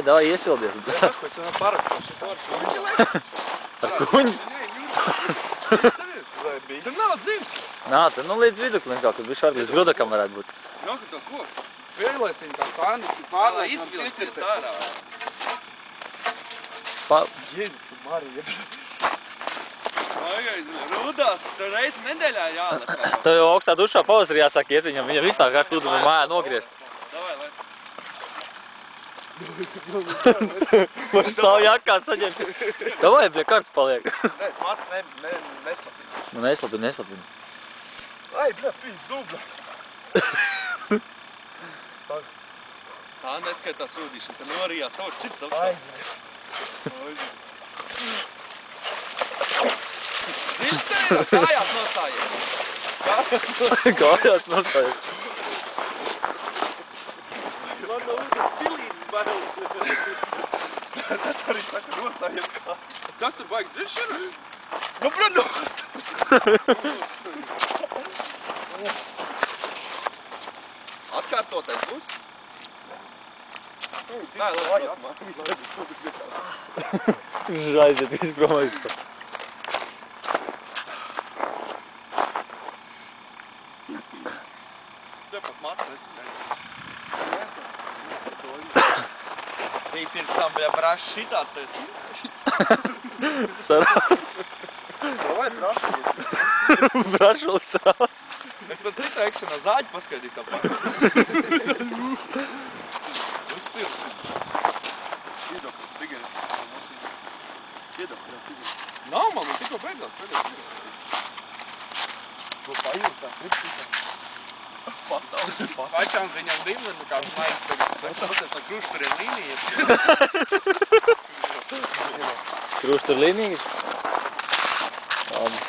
Давай, iesildies. Es viņam parakstu. Ar kuņu? Tur nav dzim. Nā, tad nu līdz viduklim kaut kur bišķi var līdz grudakam varētu būt. Nokri to koku. Vēlēciņ tā sānis, pārlēk izvilkt ārā. Jēzus, tu Marija. Rudās, tu reizi nedēļā jālekā. Tev jau augstā dušā pavasarī jāsāk iet viņam vispār kāds ūdeni mājā nogriezt. Davai, lai. Man stāv jakā saņem. Davai, bļa, karts paliek. Nē, es mats neslapinu. Nu neslapini. Ai, bļa, pīs dubļa. Tā neskaitās ūdīšana, te norijās tavs cits apstāsts. Ziļš te ir, kājās nostājies. Kājās nostājies. Man nav ūdens pilīts bail. Tas arī saka nostājies kā. Kas tur baigi dziļš ir? Nu, bļa, nost! Atkārtotais būs? Tā ir labi jāsmāk. Aiziet visu prom aizpār. Te pat mats nesimēs. Tī pirms tam bija brašs šitāds teicis. Sarā. Vai brašs? Brašulis sarās. Es ar citu ekšanā zāģi paskaidīju tāpēc. Tas sirds ir. Iedok, cigareti. Iedok, jā, cigareti. Nav, man tikko beidzās pēdējais cigareti. To pajūtās, ripsītās. Patāls. Pačāns viņam dimlinu kāds maigas tagad. Patāls no krušturiem līnijas. Kruštur līnijas? Labi.